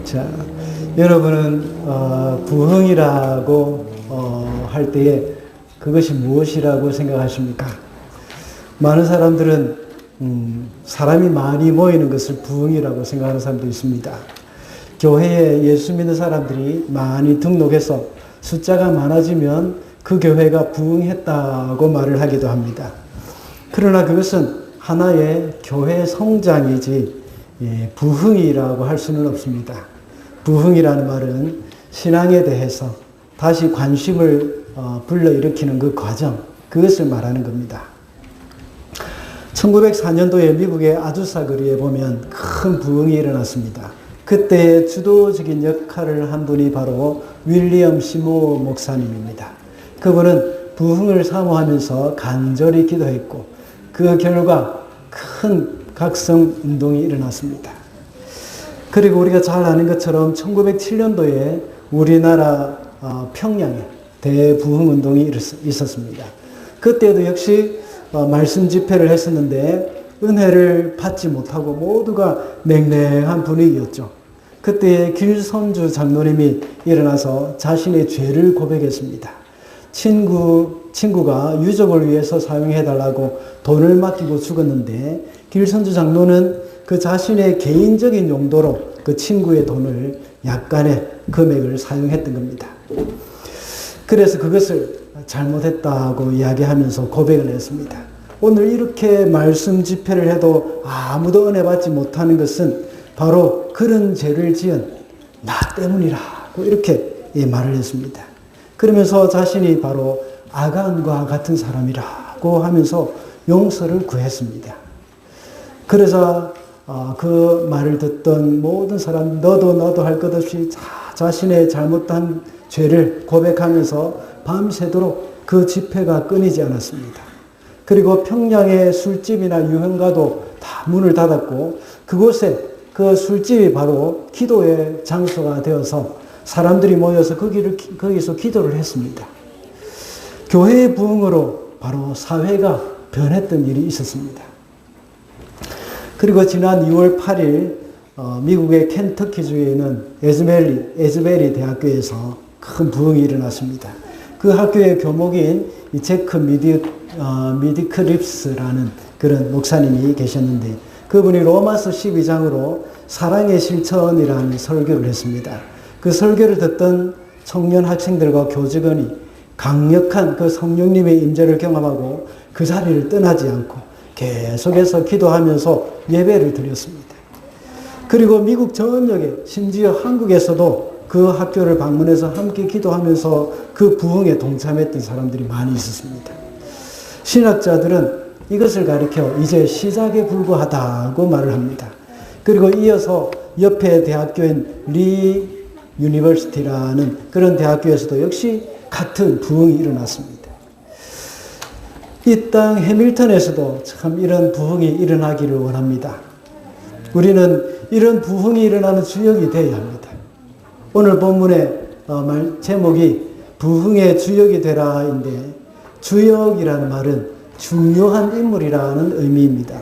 자, 여러분은 부흥이라고 할 때에 그것이 무엇이라고 생각하십니까? 많은 사람들은 사람이 많이 모이는 것을 부흥이라고 생각하는 사람도 있습니다. 교회에 예수 믿는 사람들이 많이 등록해서 숫자가 많아지면 그 교회가 부흥했다고 말을 하기도 합니다. 그러나 그것은 하나의 교회 성장이지 부흥이라고 할 수는 없습니다. 부흥이라는 말은 신앙에 대해서 다시 관심을 불러일으키는 그 과정, 그것을 말하는 겁니다. 1904년도에 미국의 아주사 거리에 보면 큰 부흥이 일어났습니다. 그때 주도적인 역할을 한 분이 바로 윌리엄 시모 목사님입니다. 그분은 부흥을 사모하면서 간절히 기도했고 그 결과 큰 각성 운동이 일어났습니다. 그리고 우리가 잘 아는 것처럼 1907년도에 우리나라 평양에 대부흥 운동이 있었습니다. 그때도 역시 말씀 집회를 했었는데 은혜를 받지 못하고 모두가 냉랭한 분위기였죠. 그때 길선주 장로님이 일어나서 자신의 죄를 고백했습니다. 친구가 유족을 위해서 사용해달라고 돈을 맡기고 죽었는데 길선주 장로는 그 자신의 개인적인 용도로 그 친구의 돈을 약간의 금액을 사용했던 겁니다. 그래서 그것을 잘못했다고 이야기하면서 고백을 했습니다. 오늘 이렇게 말씀 집회를 해도 아무도 은혜 받지 못하는 것은 바로 그런 죄를 지은 나 때문이라고 이렇게 말을 했습니다. 그러면서 자신이 바로 아간과 같은 사람이라고 하면서 용서를 구했습니다. 그래서 그 말을 듣던 모든 사람, 너도 나도 할 것 없이 자신의 잘못한 죄를 고백하면서 밤새도록 그 집회가 끊이지 않았습니다. 그리고 평양의 술집이나 유흥가도 다 문을 닫았고 그곳에 그 술집이 바로 기도의 장소가 되어서 사람들이 모여서 거기서 기도를 했습니다. 교회의 부흥으로 바로 사회가 변했던 일이 있었습니다. 그리고 지난 2월 8일 미국의 켄터키주에 있는 에즈베리 대학교에서 큰 부흥이 일어났습니다. 그 학교의 교목인 제크 미디크립스라는 그런 목사님이 계셨는데 그분이 로마서 12장으로 사랑의 실천이라는 설교를 했습니다. 그 설교를 듣던 청년 학생들과 교직원이 강력한 그 성령님의 임재를 경험하고 그 자리를 떠나지 않고 계속해서 기도하면서 예배를 드렸습니다. 그리고 미국 전역에 심지어 한국에서도 그 학교를 방문해서 함께 기도하면서 그 부흥에 동참했던 사람들이 많이 있었습니다. 신학자들은 이것을 가리켜 이제 시작에 불과하다고 말을 합니다. 그리고 이어서 옆에 대학교인 리 유니버시티라는 그런 대학교에서도 역시 같은 부흥이 일어났습니다. 이 땅 해밀턴에서도 참 이런 부흥이 일어나기를 원합니다. 우리는 이런 부흥이 일어나는 주역이 되어야 합니다. 오늘 본문의 제목이 부흥의 주역이 되라인데 주역이라는 말은 중요한 인물이라는 의미입니다.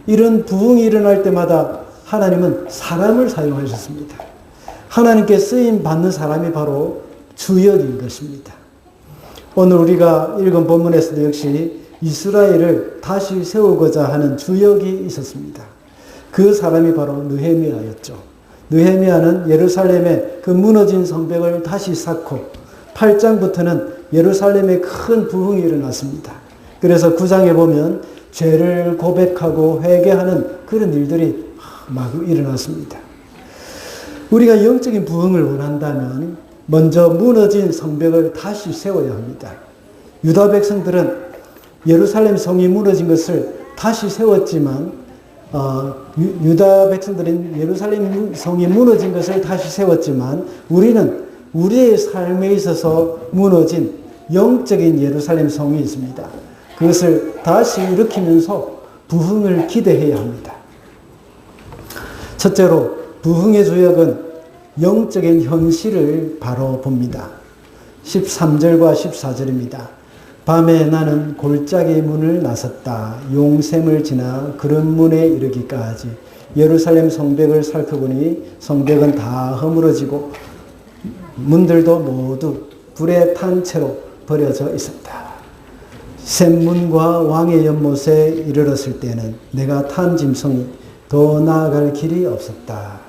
이런 부흥이 일어날 때마다 하나님은 사람을 사용하셨습니다. 하나님께 쓰임 받는 사람이 바로 주역인 것입니다. 오늘 우리가 읽은 본문에서도 역시 이스라엘을 다시 세우고자 하는 주역이 있었습니다. 그 사람이 바로 느헤미야였죠. 느헤미야는 예루살렘의 그 무너진 성벽을 다시 쌓고 8장부터는 예루살렘에 큰 부흥이 일어났습니다. 그래서 9장에 보면 죄를 고백하고 회개하는 그런 일들이 마구 일어났습니다. 우리가 영적인 부흥을 원한다면 먼저 무너진 성벽을 다시 세워야 합니다. 유다 백성들은 예루살렘 성이 무너진 것을 다시 세웠지만 유다 백성들은 예루살렘 성이 무너진 것을 다시 세웠지만 우리는 우리의 삶에 있어서 무너진 영적인 예루살렘 성이 있습니다. 그것을 다시 일으키면서 부흥을 기대해야 합니다. 첫째로 부흥의 주역은 영적인 현실을 바로 봅니다. 13절과 14절입니다. 밤에 나는 골짜기 문을 나섰다. 용샘을 지나 그런 문에 이르기까지 예루살렘 성벽을 살펴보니 성벽은 다 허물어지고 문들도 모두 불에 탄 채로 버려져 있었다. 샘문과 왕의 연못에 이르렀을 때는 내가 탄 짐승이 더 나아갈 길이 없었다.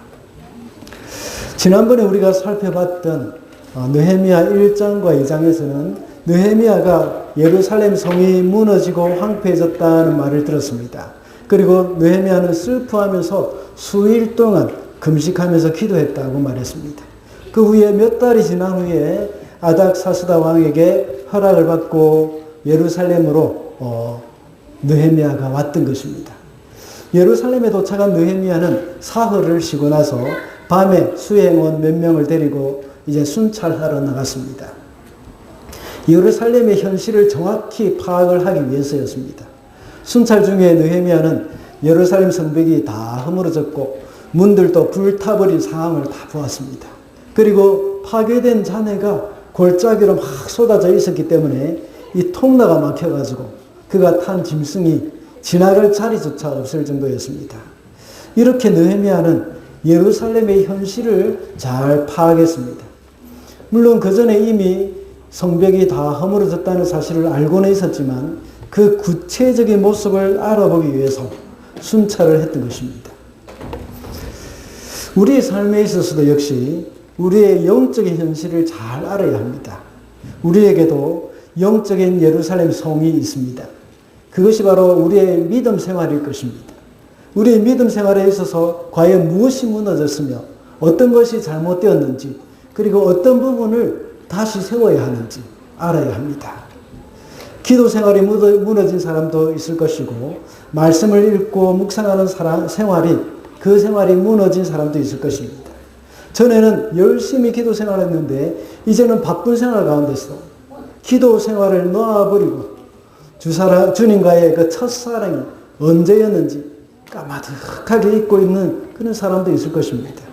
지난번에 우리가 살펴봤던 느헤미야 1장과 2장에서는 느헤미야가 예루살렘 성이 무너지고 황폐해졌다는 말을 들었습니다. 그리고 느헤미야는 슬퍼하면서 수일 동안 금식하면서 기도했다고 말했습니다. 그 후에 몇 달이 지난 후에 아닥사스다 왕에게 허락을 받고 예루살렘으로 느헤미야가 왔던 것입니다. 예루살렘에 도착한 느헤미야는 사흘을 쉬고 나서 밤에 수행원 몇 명을 데리고 이제 순찰하러 나갔습니다. 예루살렘의 현실을 정확히 파악을 하기 위해서였습니다. 순찰 중에 느헤미야는 예루살렘 성벽이 다 허물어졌고 문들도 불타버린 상황을 다 보았습니다. 그리고 파괴된 잔해가 골짜기로 막 쏟아져 있었기 때문에 이 통로가 막혀가지고 그가 탄 짐승이 지나갈 자리조차 없을 정도였습니다. 이렇게 느헤미야는 예루살렘의 현실을 잘 파악했습니다. 물론 그 전에 이미 성벽이 다 허물어졌다는 사실을 알고는 있었지만 그 구체적인 모습을 알아보기 위해서 순찰을 했던 것입니다. 우리의 삶에 있어서도 역시 우리의 영적인 현실을 잘 알아야 합니다. 우리에게도 영적인 예루살렘 성이 있습니다. 그것이 바로 우리의 믿음 생활일 것입니다. 우리의 믿음 생활에 있어서 과연 무엇이 무너졌으며 어떤 것이 잘못되었는지 그리고 어떤 부분을 다시 세워야 하는지 알아야 합니다. 기도 생활이 무너진 사람도 있을 것이고 말씀을 읽고 묵상하는 생활이 그 생활이 무너진 사람도 있을 것입니다. 전에는 열심히 기도 생활했는데 이제는 바쁜 생활 가운데서 기도 생활을 놓아버리고 주님과의 그 첫사랑이 언제였는지 까마득하게 잊고 있는 그런 사람도 있을 것입니다.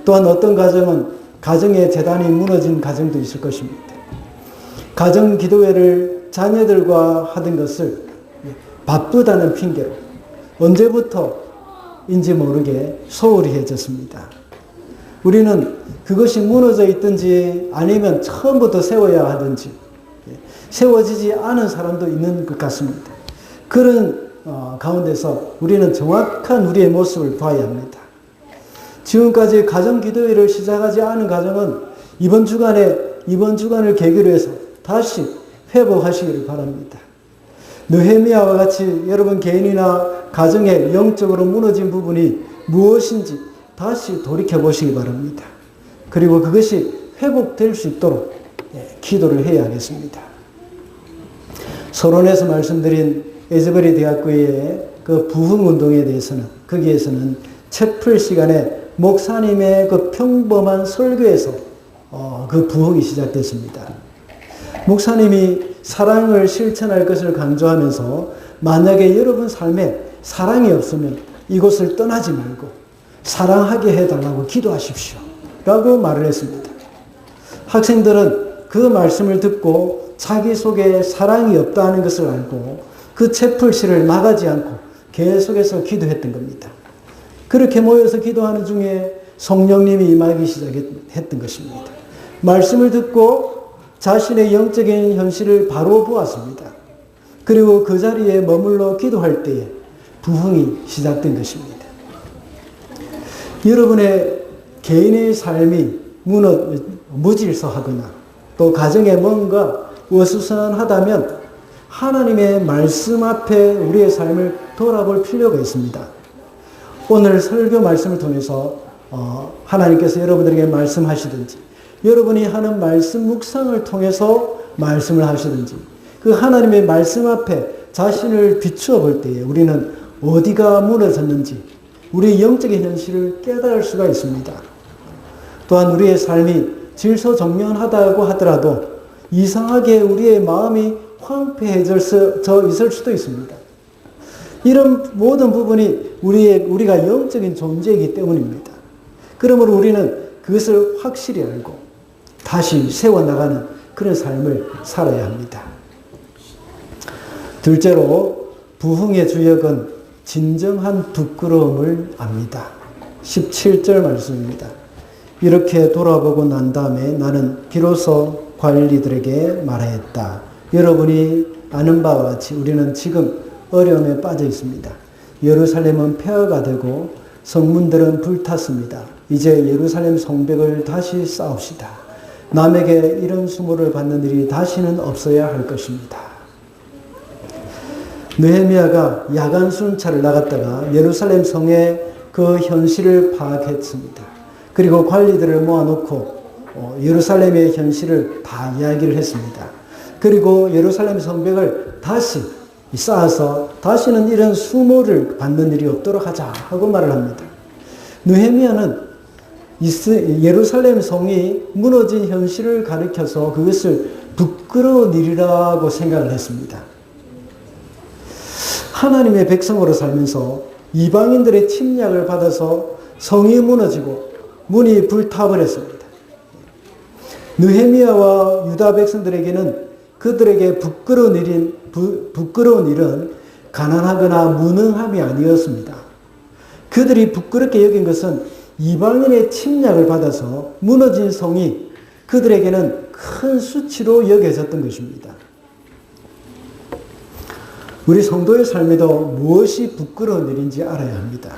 또한 어떤 가정은 가정의 재단이 무너진 가정도 있을 것입니다. 가정 기도회를 자녀들과 하던 것을 바쁘다는 핑계로 언제부터인지 모르게 소홀히 해졌습니다. 우리는 그것이 무너져 있든지 아니면 처음부터 세워야 하든지 세워지지 않은 사람도 있는 것 같습니다. 그런 가운데서 우리는 정확한 우리의 모습을 봐야 합니다. 지금까지 가정기도회를 시작하지 않은 가정은 이번 주간을 계기로 해서 다시 회복하시기를 바랍니다. 느헤미야와 같이 여러분 개인이나 가정에 영적으로 무너진 부분이 무엇인지 다시 돌이켜보시기 바랍니다. 그리고 그것이 회복될 수 있도록 기도를 해야 하겠습니다. 서론에서 말씀드린 에즈베리 대학교의 그 부흥운동에 대해서는 거기에서는 채플 시간에 목사님의 그 평범한 설교에서 그 부흥이 시작됐습니다. 목사님이 사랑을 실천할 것을 강조하면서 만약에 여러분 삶에 사랑이 없으면 이곳을 떠나지 말고 사랑하게 해달라고 기도하십시오 라고 말을 했습니다. 학생들은 그 말씀을 듣고 자기 속에 사랑이 없다는 것을 알고 그 채플실을 나가지 않고 계속해서 기도했던 겁니다. 그렇게 모여서 기도하는 중에 성령님이 임하기 시작했던 것입니다. 말씀을 듣고 자신의 영적인 현실을 바로 보았습니다. 그리고 그 자리에 머물러 기도할 때에 부흥이 시작된 것입니다. 여러분의 개인의 삶이 무질서하거나 또 가정에 뭔가 어수선하다면 하나님의 말씀 앞에 우리의 삶을 돌아볼 필요가 있습니다. 오늘 설교 말씀을 통해서 하나님께서 여러분들에게 말씀하시든지 여러분이 하는 말씀 묵상을 통해서 말씀을 하시든지 그 하나님의 말씀 앞에 자신을 비추어 볼 때에 우리는 어디가 무너졌는지 우리의 영적인 현실을 깨달을 수가 있습니다. 또한 우리의 삶이 질서정연하다고 하더라도 이상하게 우리의 마음이 황폐해져 있을 수도 있습니다. 이런 모든 부분이 우리가 영적인 존재이기 때문입니다. 그러므로 우리는 그것을 확실히 알고 다시 세워나가는 그런 삶을 살아야 합니다. 둘째로 부흥의 주역은 진정한 부끄러움을 압니다. 17절 말씀입니다. 이렇게 돌아보고 난 다음에 나는 비로소 관리들에게 말하였다. 여러분이 아는 바와 같이 우리는 지금 어려움에 빠져 있습니다. 예루살렘은 폐허가 되고 성문들은 불탔습니다. 이제 예루살렘 성벽을 다시 쌓읍시다. 남에게 이런 수모를 받는 일이 다시는 없어야 할 것입니다. 느헤미야가 야간 순찰을 나갔다가 예루살렘 성의 그 현실을 파악했습니다. 그리고 관리들을 모아놓고 예루살렘의 현실을 다 이야기를 했습니다. 그리고 예루살렘 성벽을 다시 쌓아서 다시는 이런 수모를 받는 일이 없도록 하자 하고 말을 합니다. 느헤미야는 예루살렘 성이 무너진 현실을 가리켜서 그것을 부끄러운 일이라고 생각을 했습니다. 하나님의 백성으로 살면서 이방인들의 침략을 받아서 성이 무너지고 문이 불타버렸습니다. 느헤미야와 유다 백성들에게는 그들에게 부끄러운 일은 가난하거나 무능함이 아니었습니다. 그들이 부끄럽게 여긴 것은 이방인의 침략을 받아서 무너진 성이 그들에게는 큰 수치로 여겨졌던 것입니다. 우리 성도의 삶에도 무엇이 부끄러운 일인지 알아야 합니다.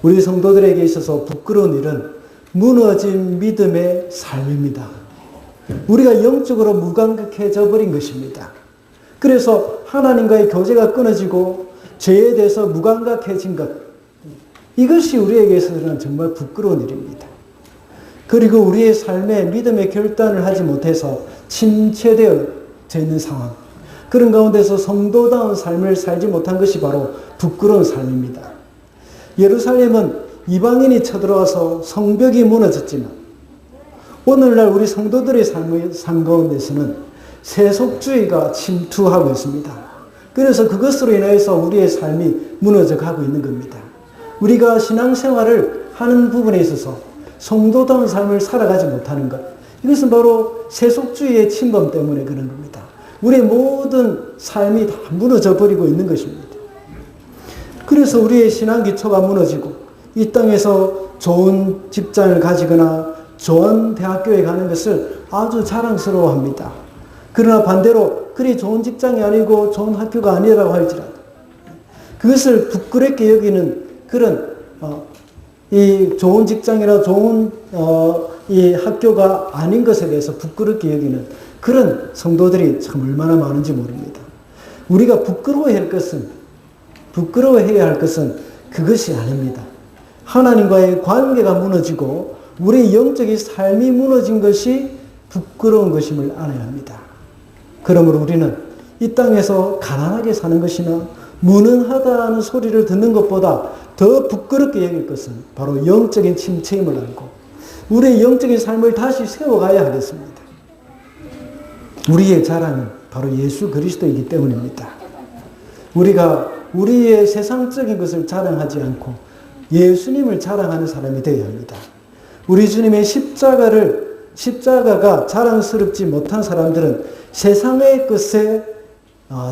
우리 성도들에게 있어서 부끄러운 일은 무너진 믿음의 삶입니다. 우리가 영적으로 무감각해져 버린 것입니다. 그래서 하나님과의 교제가 끊어지고 죄에 대해서 무감각해진 것, 이것이 우리에게 있어서는 정말 부끄러운 일입니다. 그리고 우리의 삶에 믿음의 결단을 하지 못해서 침체되어 있는 상황, 그런 가운데서 성도다운 삶을 살지 못한 것이 바로 부끄러운 삶입니다. 예루살렘은 이방인이 쳐들어와서 성벽이 무너졌지만 오늘날 우리 성도들의 삶 가운데서는 세속주의가 침투하고 있습니다. 그래서 그것으로 인해서 우리의 삶이 무너져 가고 있는 겁니다. 우리가 신앙생활을 하는 부분에 있어서 성도다운 삶을 살아가지 못하는 것, 이것은 바로 세속주의의 침범 때문에 그런 겁니다. 우리의 모든 삶이 다 무너져 버리고 있는 것입니다. 그래서 우리의 신앙 기초가 무너지고 이 땅에서 좋은 직장을 가지거나 좋은 대학교에 가는 것을 아주 자랑스러워합니다. 그러나 반대로 그리 좋은 직장이 아니고 좋은 학교가 아니라고 할지라도 그것을 부끄럽게 여기는 그런 이 좋은 직장이나 좋은 이 학교가 아닌 것에 대해서 부끄럽게 여기는 그런 성도들이 참 얼마나 많은지 모릅니다. 우리가 부끄러워해야 할 것은 그것이 아닙니다. 하나님과의 관계가 무너지고 우리의 영적인 삶이 무너진 것이 부끄러운 것임을 알아야 합니다. 그러므로 우리는 이 땅에서 가난하게 사는 것이나 무능하다는 소리를 듣는 것보다 더 부끄럽게 여길 것은 바로 영적인 침체임을 알고 우리의 영적인 삶을 다시 세워가야 하겠습니다. 우리의 자랑은 바로 예수 그리스도이기 때문입니다. 우리가 우리의 세상적인 것을 자랑하지 않고 예수님을 자랑하는 사람이 되어야 합니다. 우리 주님의 십자가가 자랑스럽지 못한 사람들은 세상의 것에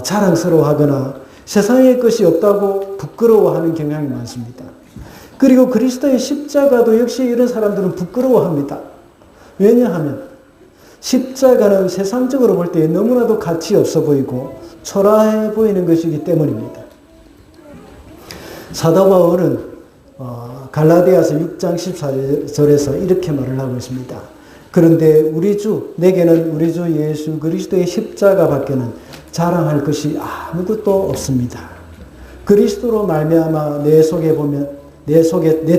자랑스러워하거나 세상의 것이 없다고 부끄러워하는 경향이 많습니다. 그리고 그리스도의 십자가도 역시 이런 사람들은 부끄러워합니다. 왜냐하면 십자가는 세상적으로 볼 때 너무나도 가치 없어 보이고 초라해 보이는 것이기 때문입니다. 사도 바울은 갈라디아서 6장 14절에서 이렇게 말을 하고 있습니다. 그런데 내게는 우리 주 예수 그리스도의 십자가 밖에는 자랑할 것이 아무것도 없습니다. 그리스도로 말미암아 내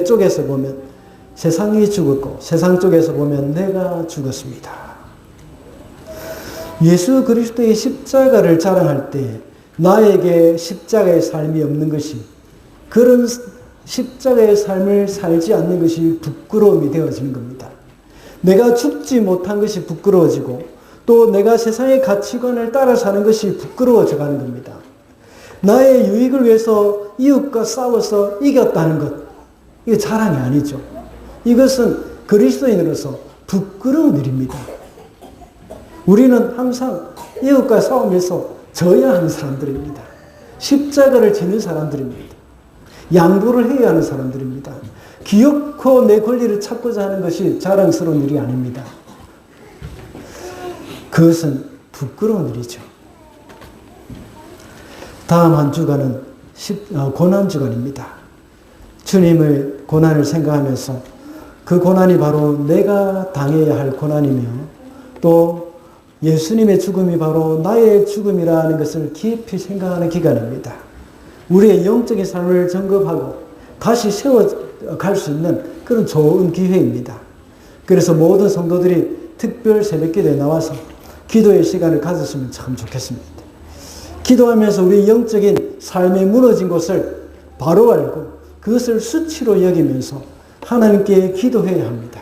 쪽에서 보면 세상이 죽었고 세상 쪽에서 보면 내가 죽었습니다. 예수 그리스도의 십자가를 자랑할 때 나에게 십자가의 삶이 없는 것이, 그런 십자가의 삶을 살지 않는 것이 부끄러움이 되어지는 겁니다. 내가 죽지 못한 것이 부끄러워지고 또 내가 세상의 가치관을 따라 사는 것이 부끄러워져 가는 겁니다. 나의 유익을 위해서 이웃과 싸워서 이겼다는 것, 이게 자랑이 아니죠. 이것은 그리스도인으로서 부끄러운 일입니다. 우리는 항상 이웃과 싸우면서 져야 하는 사람들입니다. 십자가를 지는 사람들입니다. 양보를 해야 하는 사람들입니다. 기어코 내 권리를 찾고자 하는 것이 자랑스러운 일이 아닙니다. 그것은 부끄러운 일이죠. 다음 한 주간은 고난주간입니다. 주님의 고난을 생각하면서 그 고난이 바로 내가 당해야 할 고난이며 또 예수님의 죽음이 바로 나의 죽음이라는 것을 깊이 생각하는 기간입니다. 우리의 영적인 삶을 점검하고 다시 세워갈 수 있는 그런 좋은 기회입니다. 그래서 모든 성도들이 특별 새벽기도에 나와서 기도의 시간을 가졌으면 참 좋겠습니다. 기도하면서 우리 영적인 삶에 무너진 것을 바로 알고 그것을 수치로 여기면서 하나님께 기도해야 합니다.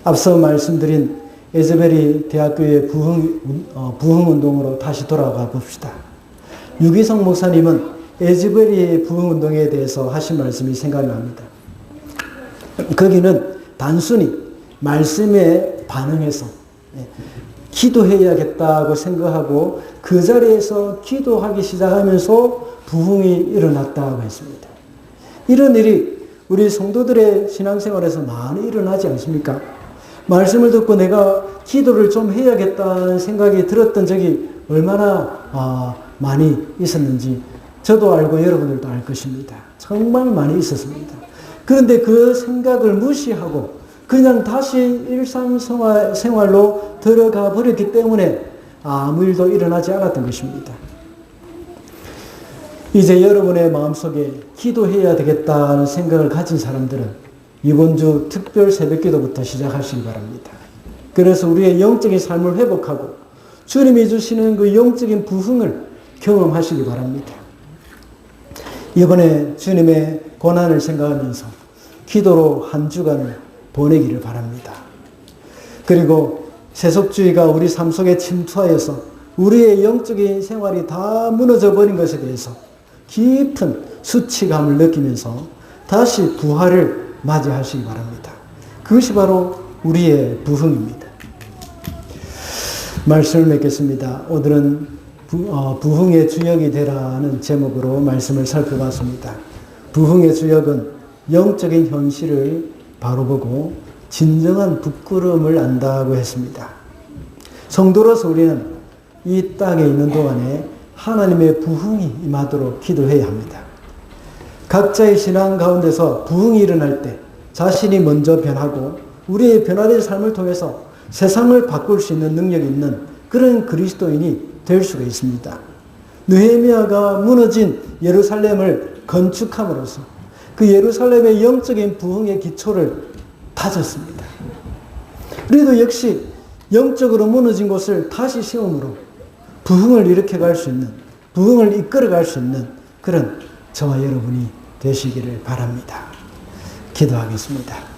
앞서 말씀드린 에즈베리 대학교의 부흥운동으로 다시 돌아가 봅시다. 유기성 목사님은 에즈베리 부흥운동에 대해서 하신 말씀이 생각납니다. 거기는 단순히 말씀에 반응해서 기도해야겠다고 생각하고 그 자리에서 기도하기 시작하면서 부흥이 일어났다고 했습니다. 이런 일이 우리 성도들의 신앙생활에서 많이 일어나지 않습니까? 말씀을 듣고 내가 기도를 좀 해야겠다는 생각이 들었던 적이 얼마나 많이 있었는지 저도 알고 여러분들도 알 것입니다. 정말 많이 있었습니다. 그런데 그 생각을 무시하고 그냥 다시 일상생활로 들어가 버렸기 때문에 아무 일도 일어나지 않았던 것입니다. 이제 여러분의 마음속에 기도해야 되겠다는 생각을 가진 사람들은 이번 주 특별 새벽기도부터 시작하시기 바랍니다. 그래서 우리의 영적인 삶을 회복하고 주님이 주시는 그 영적인 부흥을 경험하시기 바랍니다. 이번에 주님의 고난을 생각하면서 기도로 한 주간을 보내기를 바랍니다. 그리고 세속주의가 우리 삶 속에 침투하여서 우리의 영적인 생활이 다 무너져 버린 것에 대해서 깊은 수치감을 느끼면서 다시 부활을 맞이하시기 바랍니다. 그것이 바로 우리의 부흥입니다. 말씀을 맺겠습니다. 오늘은 부흥의 주역이 되라는 제목으로 말씀을 살펴봤습니다. 부흥의 주역은 영적인 현실을 바로 보고 진정한 부끄러움을 안다고 했습니다. 성도로서 우리는 이 땅에 있는 동안에 하나님의 부흥이 임하도록 기도해야 합니다. 각자의 신앙 가운데서 부흥이 일어날 때 자신이 먼저 변하고 우리의 변화된 삶을 통해서 세상을 바꿀 수 있는 능력이 있는 그런 그리스도인이 될 수가 있습니다. 느헤미야가 무너진 예루살렘을 건축함으로써 그 예루살렘의 영적인 부흥의 기초를 다졌습니다. 우리도 역시 영적으로 무너진 곳을 다시 세움으로 부흥을 일으켜갈 수 있는, 부흥을 이끌어갈 수 있는 그런 저와 여러분이 되시기를 바랍니다. 기도하겠습니다.